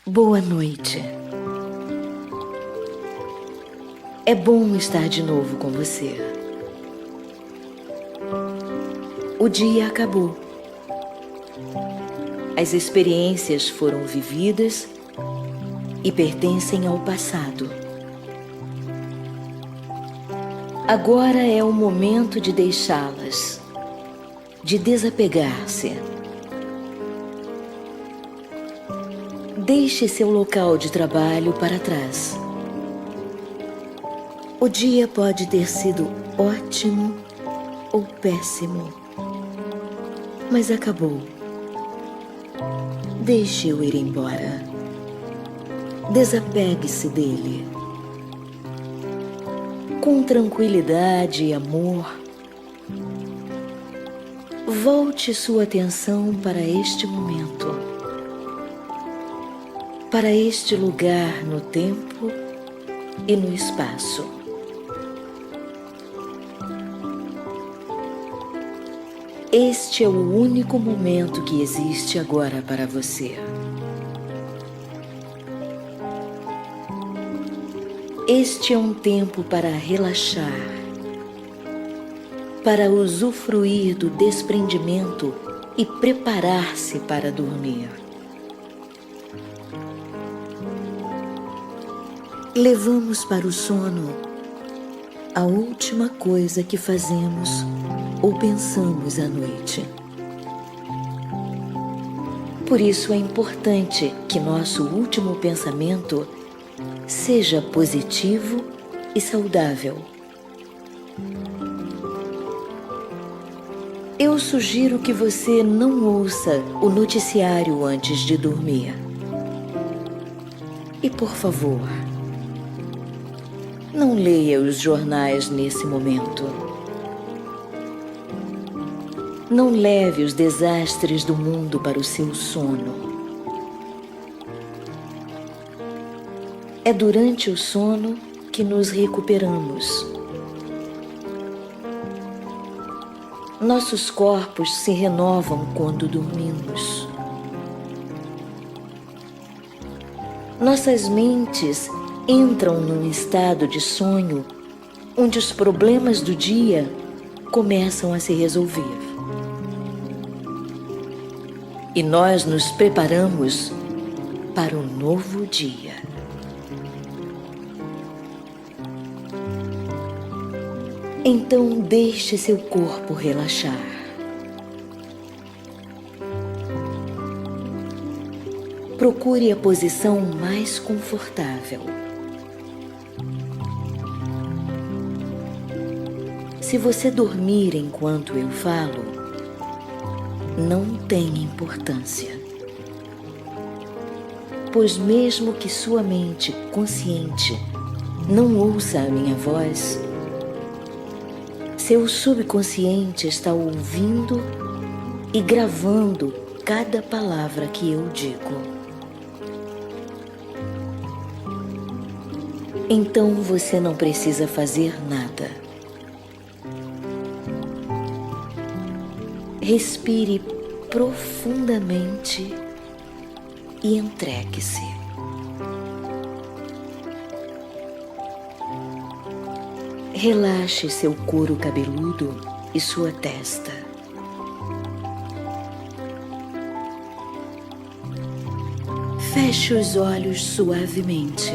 Boa noite. É bom estar de novo com você. O dia acabou. As experiências foram vividas e pertencem ao passado. Agora é o momento de deixá-las, de desapegar-se. Deixe seu local de trabalho para trás. O dia pode ter sido ótimo ou péssimo, mas acabou. Deixe-o ir embora. Desapegue-se dele. Com tranquilidade e amor, volte sua atenção para este momento, para este lugar no tempo e no espaço. Este é o único momento que existe agora para você. Este é um tempo para relaxar, para usufruir do desprendimento e preparar-se para dormir. Levamos para o sono a última coisa que fazemos ou pensamos à noite. Por isso é importante que nosso último pensamento seja positivo e saudável. Eu sugiro que você não ouça o noticiário antes de dormir. E por favor, não leia os jornais nesse momento. Não leve os desastres do mundo para o seu sono. É durante o sono que nos recuperamos. Nossos corpos se renovam quando dormimos. Nossas mentes entram num estado de sonho onde os problemas do dia começam a se resolver. E nós nos preparamos para um novo dia. Então deixe seu corpo relaxar. Procure a posição mais confortável. Se você dormir enquanto eu falo, não tem importância. Pois mesmo que sua mente consciente não ouça a minha voz, seu subconsciente está ouvindo e gravando cada palavra que eu digo. Então você não precisa fazer nada. Respire profundamente e entregue-se. Relaxe seu couro cabeludo e sua testa. Feche os olhos suavemente.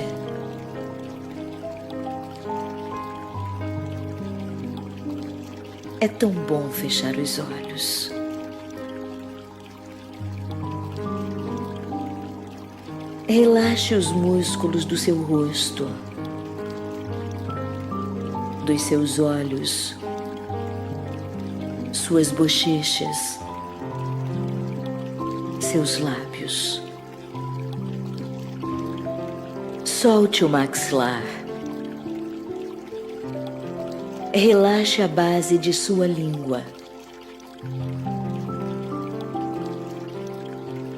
É tão bom fechar os olhos. Relaxe os músculos do seu rosto, dos seus olhos, suas bochechas, seus lábios. Solte o maxilar. Relaxe a base de sua língua.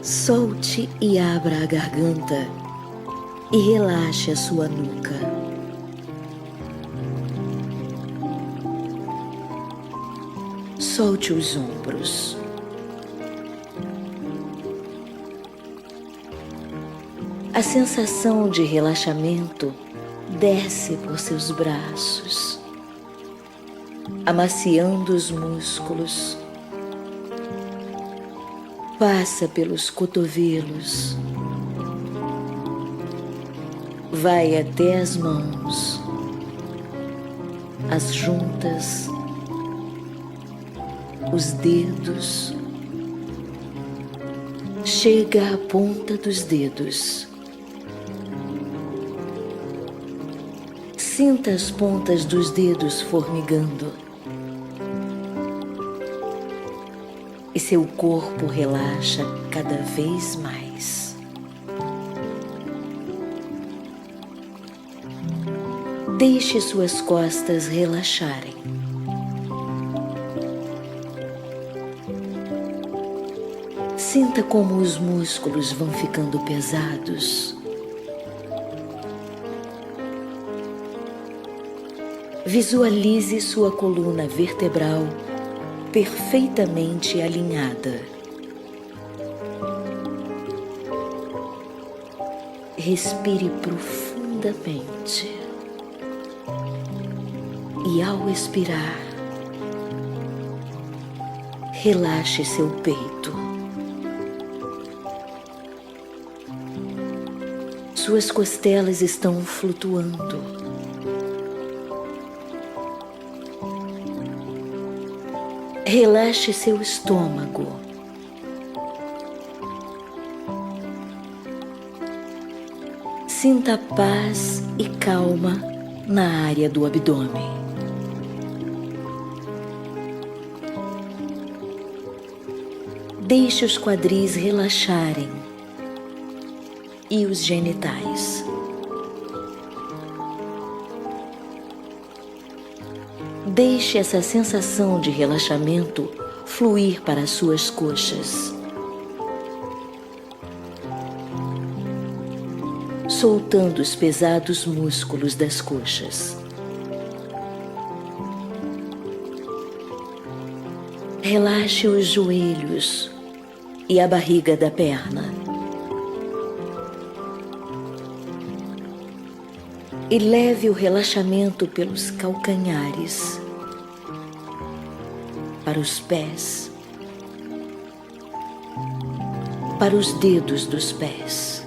Solte e abra a garganta e relaxe a sua nuca. Solte os ombros. A sensação de relaxamento desce por seus braços, amaciando os músculos, passa pelos cotovelos, vai até as mãos, as juntas, os dedos, chega à ponta dos dedos. Sinta as pontas dos dedos formigando e seu corpo relaxa cada vez mais. Deixe suas costas relaxarem. Sinta como os músculos vão ficando pesados. Visualize sua coluna vertebral perfeitamente alinhada. Respire profundamente e, ao expirar, relaxe seu peito. Suas costelas estão flutuando. Relaxe seu estômago. Sinta paz e calma na área do abdômen. Deixe os quadris relaxarem e os genitais. Deixe essa sensação de relaxamento fluir para as suas coxas, soltando os pesados músculos das coxas. Relaxe os joelhos e a barriga da perna. E leve o relaxamento pelos calcanhares, para os pés, para os dedos dos pés.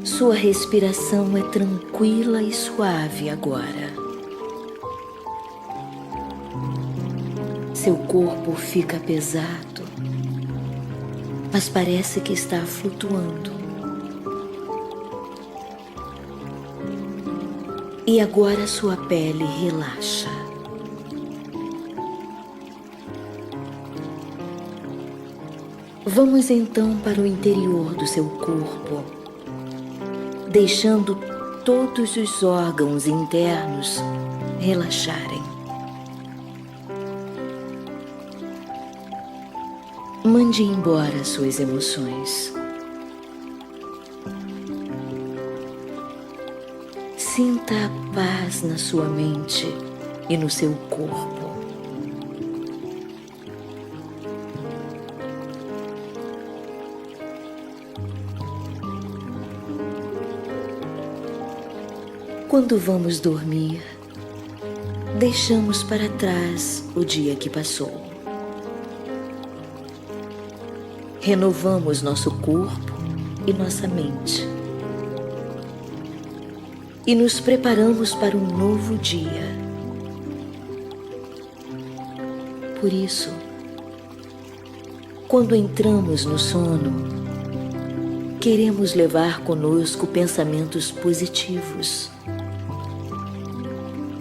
Sua respiração é tranquila e suave agora. Seu corpo fica pesado, mas parece que está flutuando. E agora sua pele relaxa. Vamos então para o interior do seu corpo, deixando todos os órgãos internos relaxarem. Mande embora suas emoções. Sinta a paz na sua mente e no seu corpo. Quando vamos dormir, deixamos para trás o dia que passou. Renovamos nosso corpo e nossa mente. E nos preparamos para um novo dia. Por isso, quando entramos no sono, queremos levar conosco pensamentos positivos.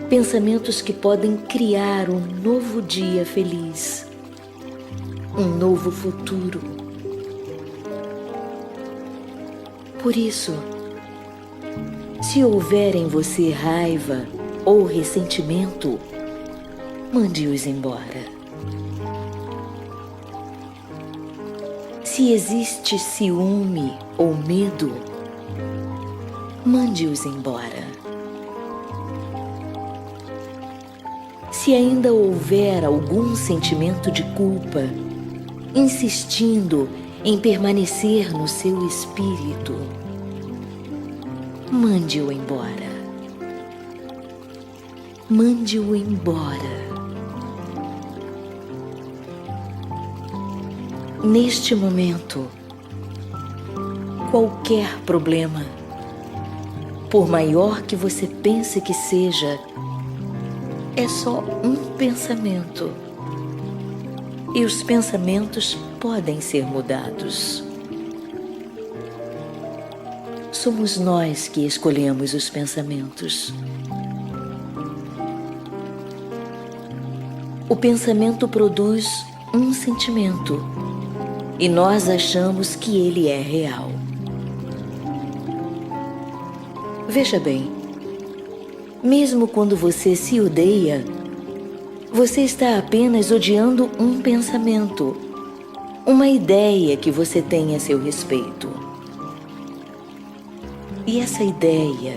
Pensamentos que podem criar um novo dia feliz, um novo futuro. Por isso, se houver em você raiva ou ressentimento, mande-os embora. Se existe ciúme ou medo, mande-os embora. Se ainda houver algum sentimento de culpa, insistindo em permanecer no seu espírito, mande-o embora. Mande-o embora. Neste momento, qualquer problema, por maior que você pense que seja, é só um pensamento. E os pensamentos podem ser mudados. Somos nós que escolhemos os pensamentos. O pensamento produz um sentimento e nós achamos que ele é real. Veja bem, mesmo quando você se odeia, você está apenas odiando um pensamento, uma ideia que você tem a seu respeito. E essa ideia,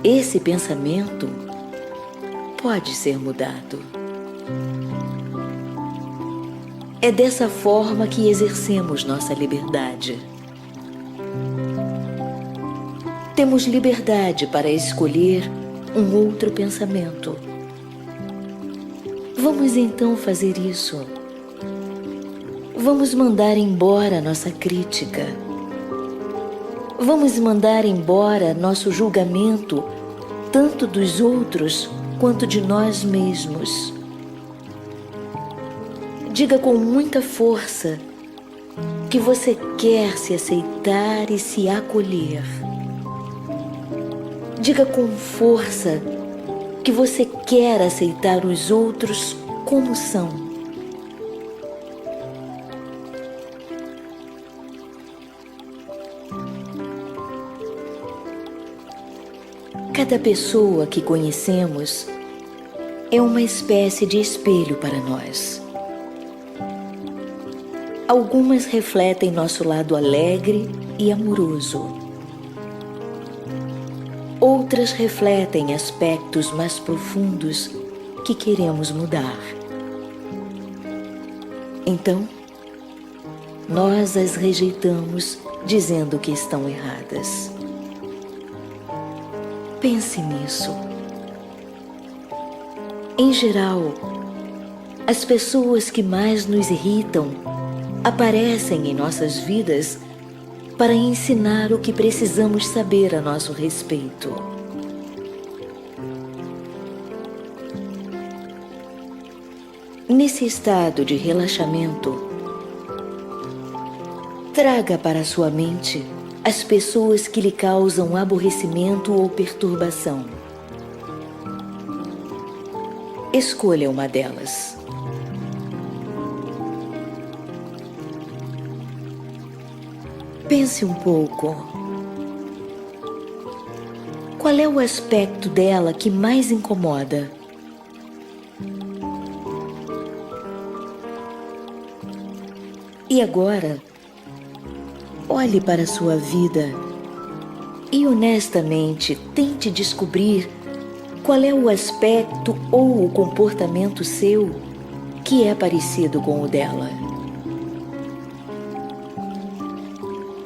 esse pensamento, pode ser mudado. É dessa forma que exercemos nossa liberdade. Temos liberdade para escolher um outro pensamento. Vamos então fazer isso. Vamos mandar embora nossa crítica. Vamos mandar embora nosso julgamento, tanto dos outros quanto de nós mesmos. Diga com muita força que você quer se aceitar e se acolher. Diga com força que você quer aceitar os outros como são. Cada pessoa que conhecemos é uma espécie de espelho para nós. Algumas refletem nosso lado alegre e amoroso. Outras refletem aspectos mais profundos que queremos mudar. Então, nós as rejeitamos dizendo que estão erradas. Pense nisso. Em geral, as pessoas que mais nos irritam aparecem em nossas vidas para ensinar o que precisamos saber a nosso respeito. Nesse estado de relaxamento, traga para sua mente as pessoas que lhe causam aborrecimento ou perturbação. Escolha uma delas. Pense um pouco. Qual é o aspecto dela que mais incomoda? E agora, olhe para a sua vida e honestamente tente descobrir qual é o aspecto ou o comportamento seu que é parecido com o dela.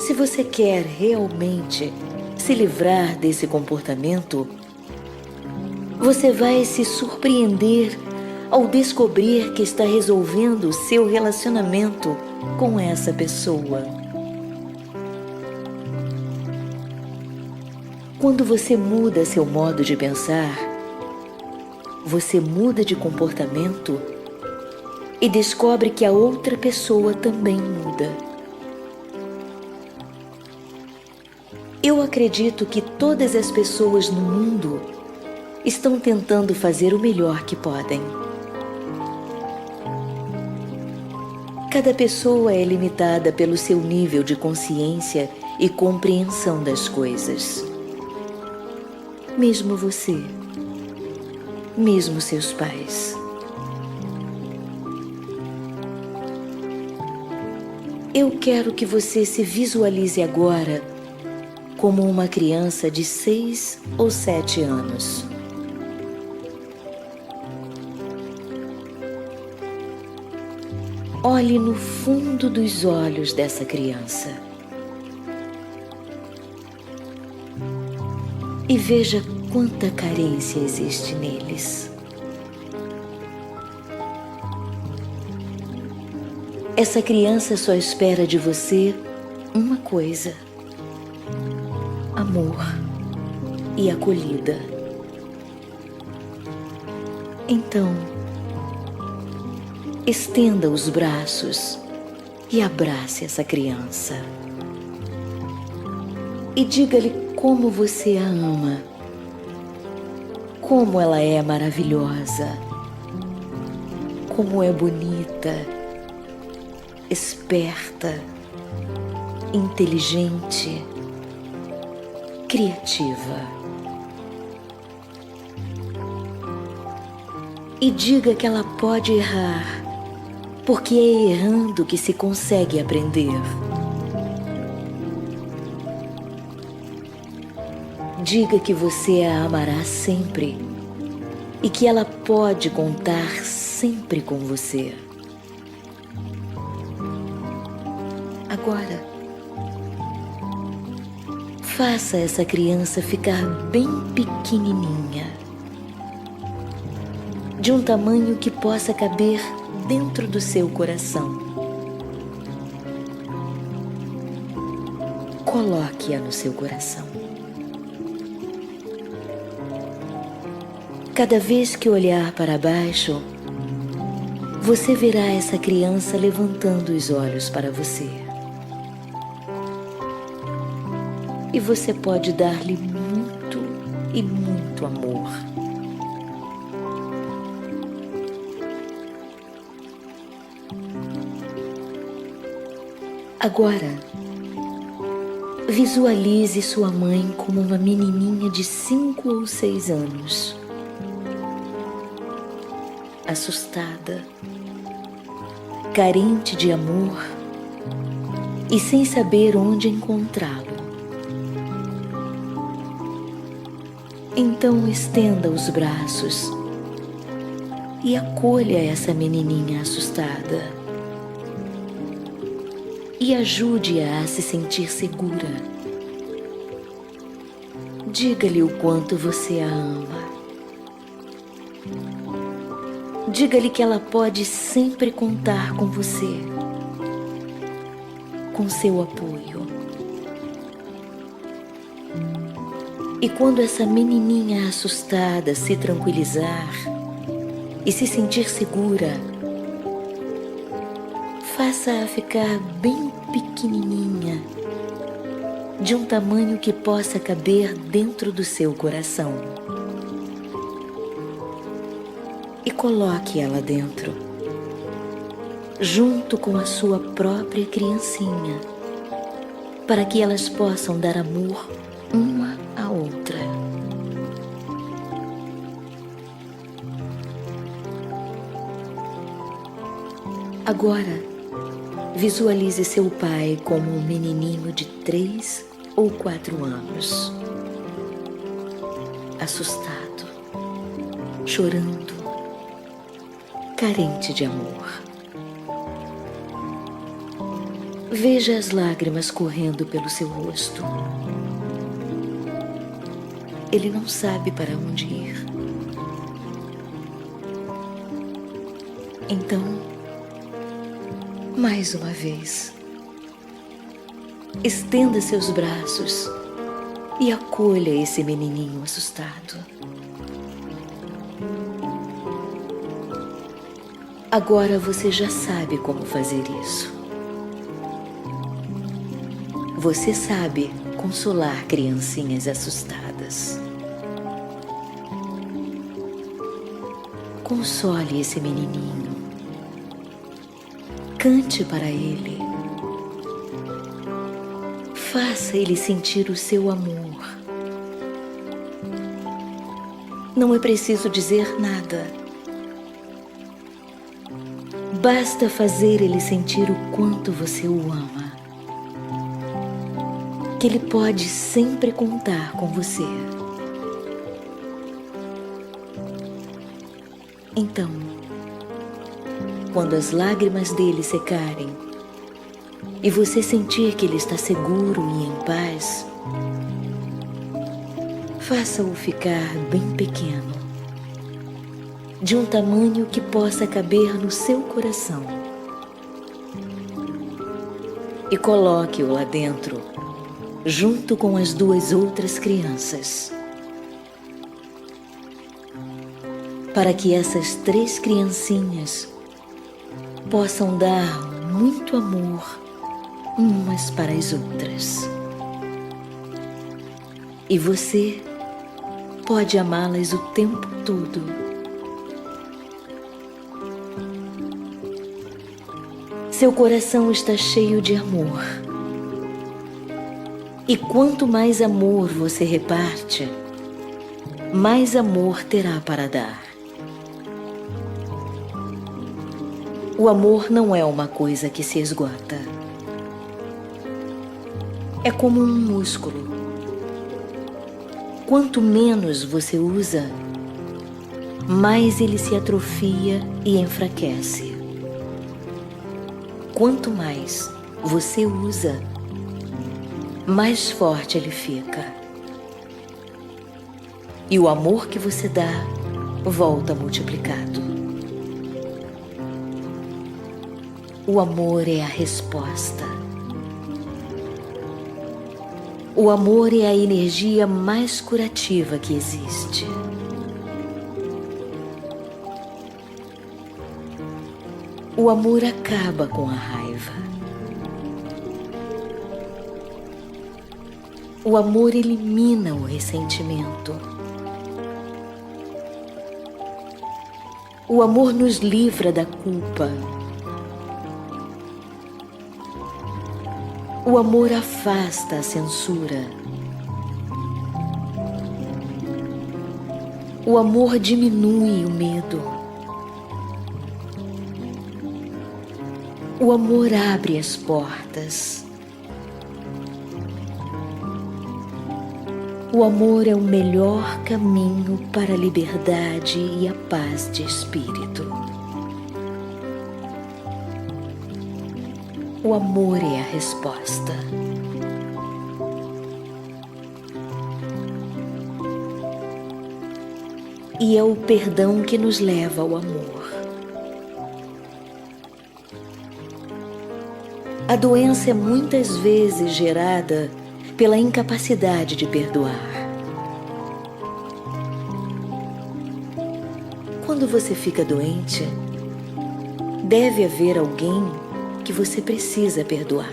Se você quer realmente se livrar desse comportamento, você vai se surpreender ao descobrir que está resolvendo o seu relacionamento com essa pessoa. Quando você muda seu modo de pensar, você muda de comportamento e descobre que a outra pessoa também muda. Eu acredito que todas as pessoas no mundo estão tentando fazer o melhor que podem. Cada pessoa é limitada pelo seu nível de consciência e compreensão das coisas. Mesmo você, mesmo seus pais. Eu quero que você se visualize agora como uma criança de 6 ou 7 anos. olhe no fundo dos olhos dessa criança e veja quanta carência existe neles. Essa criança só espera de você uma coisa: amor e acolhida. Então, estenda os braços e abrace essa criança. E diga-lhe como você a ama, como ela é maravilhosa, como é bonita, esperta, inteligente, criativa. E diga que ela pode errar, porque é errando que se consegue aprender. Diga que você a amará sempre e que ela pode contar sempre com você. Agora, faça essa criança ficar bem pequenininha, de um tamanho que possa caber dentro do seu coração. Coloque-a no seu coração. Cada vez que olhar para baixo, você verá essa criança levantando os olhos para você. E você pode dar-lhe muito e muito amor. Agora, visualize sua mãe como uma menininha de 5 ou 6 anos, assustada, carente de amor e sem saber onde encontrá-lo. Então estenda os braços e acolha essa menininha assustada e ajude-a a se sentir segura. Diga-lhe o quanto você a ama. Diga-lhe que ela pode sempre contar com você, com seu apoio. E quando essa menininha assustada se tranquilizar e se sentir segura, faça-a ficar bem pequenininha, de um tamanho que possa caber dentro do seu coração. E coloque ela dentro, junto com a sua própria criancinha, para que elas possam dar amor uma à outra. Agora, visualize seu pai como um menininho de 3 ou 4 anos, assustado, chorando, carente de amor. Veja as lágrimas correndo pelo seu rosto. Ele não sabe para onde ir. Então, mais uma vez, estenda seus braços e acolha esse menininho assustado. Agora você já sabe como fazer isso. Você sabe consolar criancinhas assustadas. Console esse menininho. Cante para ele. Faça ele sentir o seu amor. Não é preciso dizer nada. Basta fazer ele sentir o quanto você o ama. Que ele pode sempre contar com você. Então, quando as lágrimas dele secarem e você sentir que ele está seguro e em paz, faça-o ficar bem pequeno, de um tamanho que possa caber no seu coração, e coloque-o lá dentro, junto com as 2 outras crianças, para que essas 3 criancinhas possam dar muito amor umas para as outras. E você pode amá-las o tempo todo. Seu coração está cheio de amor. E quanto mais amor você reparte, mais amor terá para dar. O amor não é uma coisa que se esgota. É como um músculo. Quanto menos você usa, mais ele se atrofia e enfraquece. Quanto mais você usa, mais forte ele fica. E o amor que você dá volta multiplicado. O amor é a resposta. O amor é a energia mais curativa que existe. O amor acaba com a raiva. O amor elimina o ressentimento. O amor nos livra da culpa. O amor afasta a censura. O amor diminui o medo. O amor abre as portas. O amor é o melhor caminho para a liberdade e a paz de espírito. O amor é a resposta. E é o perdão que nos leva ao amor. A doença é muitas vezes gerada pela incapacidade de perdoar. Quando você fica doente, deve haver alguém que você precisa perdoar.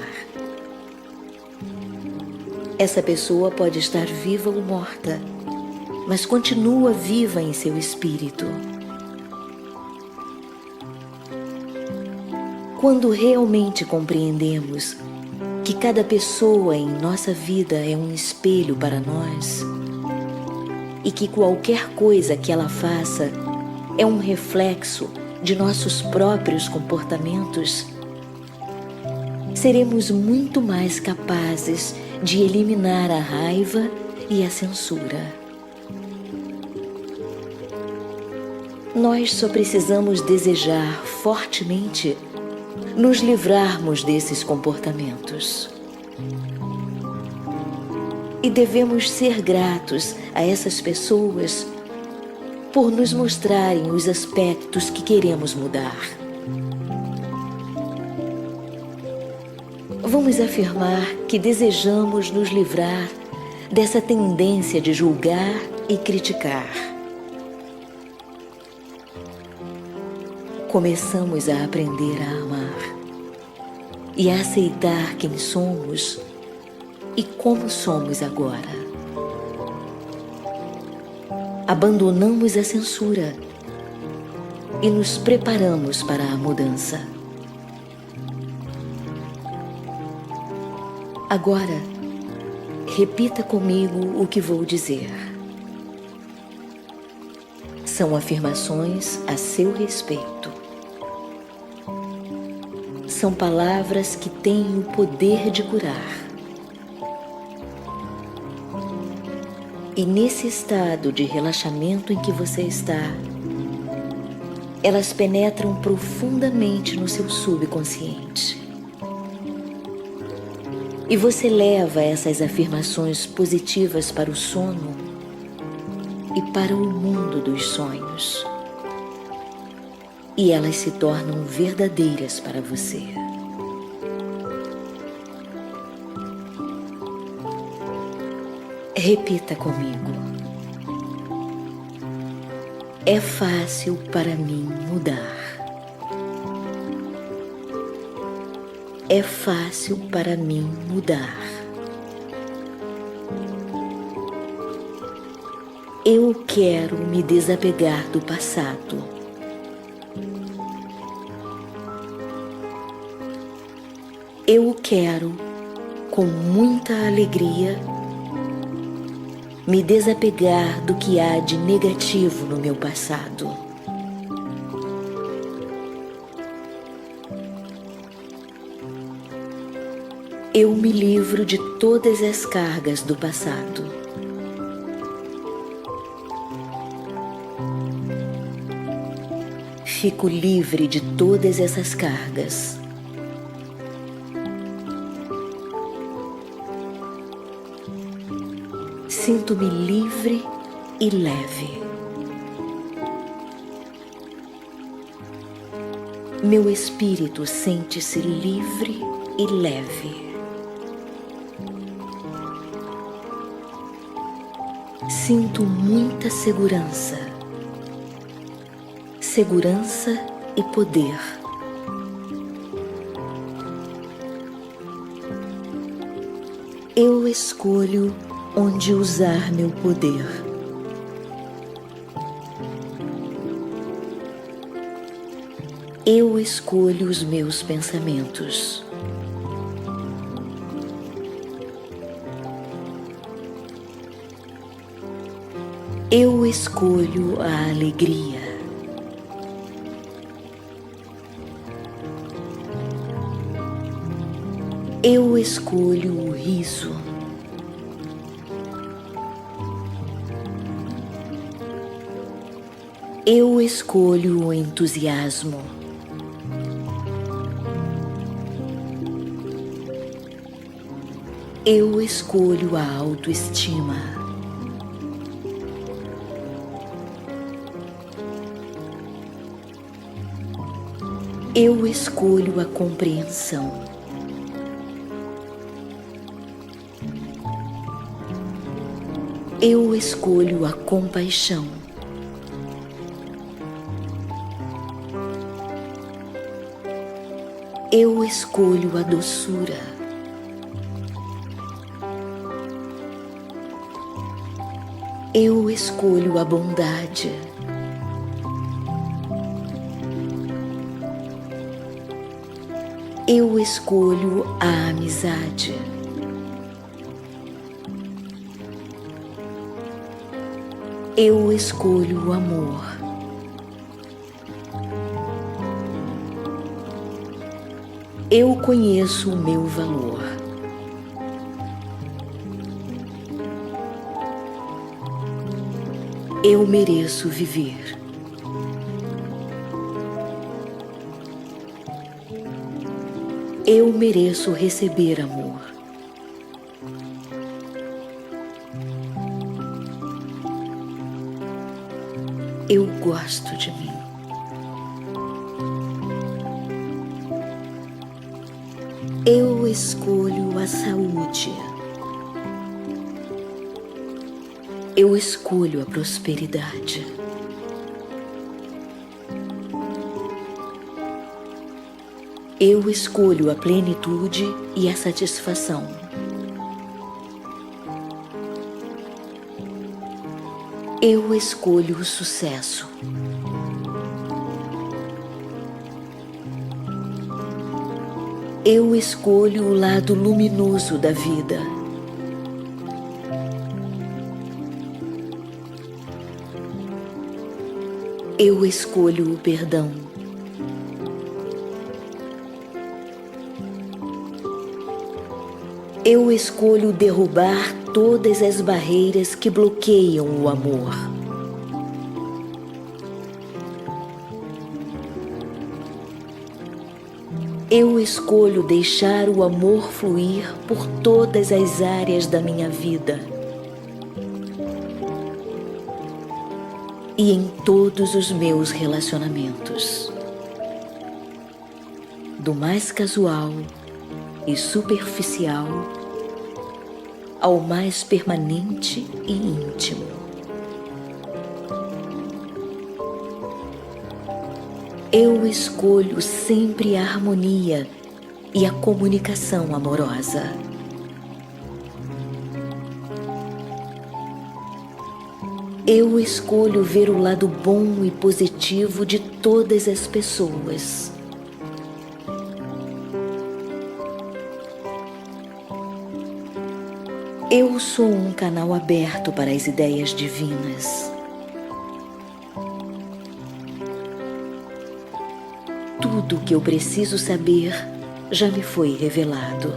Essa pessoa pode estar viva ou morta, mas continua viva em seu espírito. Quando realmente compreendemos que cada pessoa em nossa vida é um espelho para nós e que qualquer coisa que ela faça é um reflexo de nossos próprios comportamentos, seremos muito mais capazes de eliminar a raiva e a censura. Nós só precisamos desejar fortemente nos livrarmos desses comportamentos. E devemos ser gratos a essas pessoas por nos mostrarem os aspectos que queremos mudar. Vamos afirmar que desejamos nos livrar dessa tendência de julgar e criticar. Começamos a aprender a amar e a aceitar quem somos e como somos agora. Abandonamos a censura e nos preparamos para a mudança. Agora, repita comigo o que vou dizer. São afirmações a seu respeito. São palavras que têm o poder de curar. E nesse estado de relaxamento em que você está, Elas penetram profundamente no seu subconsciente. E você leva essas afirmações positivas para o sono e para o mundo dos sonhos. E elas se tornam verdadeiras para você. Repita comigo. É fácil para mim mudar. É fácil para mim mudar. Eu quero me desapegar do passado. Eu quero, com muita alegria, me desapegar do que há de negativo no meu passado. Eu me livro de todas as cargas do passado. Fico livre de todas essas cargas. Sinto-me livre e leve. Meu espírito sente-se livre e leve. Sinto muita segurança. Segurança e poder. Eu escolho onde usar meu poder. Eu escolho os meus pensamentos. Eu escolho a alegria. Eu escolho o riso. Eu escolho o entusiasmo. Eu escolho a autoestima. Eu escolho a compreensão. Eu escolho a compaixão. Eu escolho a doçura. Eu escolho a bondade. Eu escolho a amizade. Eu escolho o amor. Eu conheço o meu valor. Eu mereço viver. Eu mereço receber amor. Eu gosto de mim. Eu escolho a saúde. Eu escolho a prosperidade. Eu escolho a plenitude e a satisfação. Eu escolho o sucesso. Eu escolho o lado luminoso da vida. Eu escolho o perdão. Eu escolho derrubar todas as barreiras que bloqueiam o amor. Eu escolho deixar o amor fluir por todas as áreas da minha vida e em todos os meus relacionamentos, do mais casual e superficial ao mais permanente e íntimo. Eu escolho sempre a harmonia e a comunicação amorosa. Eu escolho ver o lado bom e positivo de todas as pessoas. Eu sou um canal aberto para as ideias divinas. Tudo o que eu preciso saber já me foi revelado.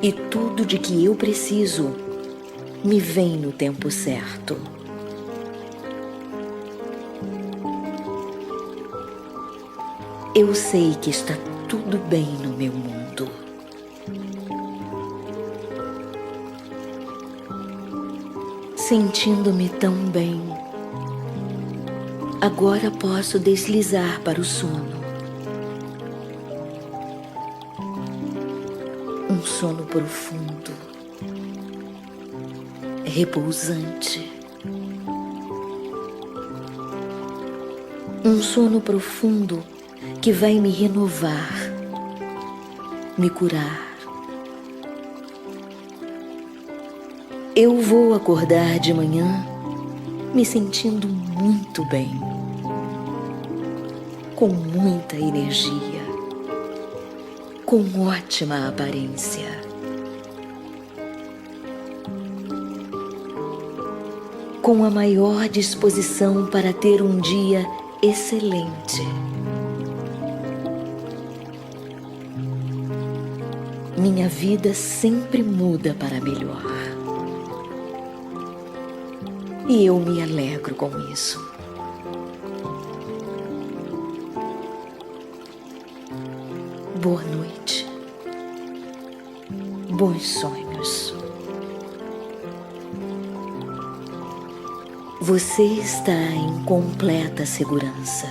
E tudo de que eu preciso me vem no tempo certo. Eu sei que está tudo bem no meu mundo. Sentindo-me tão bem, agora posso deslizar para o sono. Um sono profundo, repousante. Um sono profundo que vai me renovar, me curar. Eu vou acordar de manhã me sentindo muito bem, com muita energia, com ótima aparência. Com a maior disposição para ter um dia excelente. Minha vida sempre muda para melhor. E eu me alegro com isso. Boa noite. Bons sonhos. Você está em completa segurança.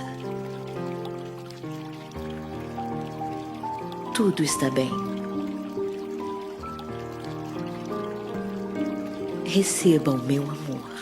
Tudo está bem. Receba o meu amor.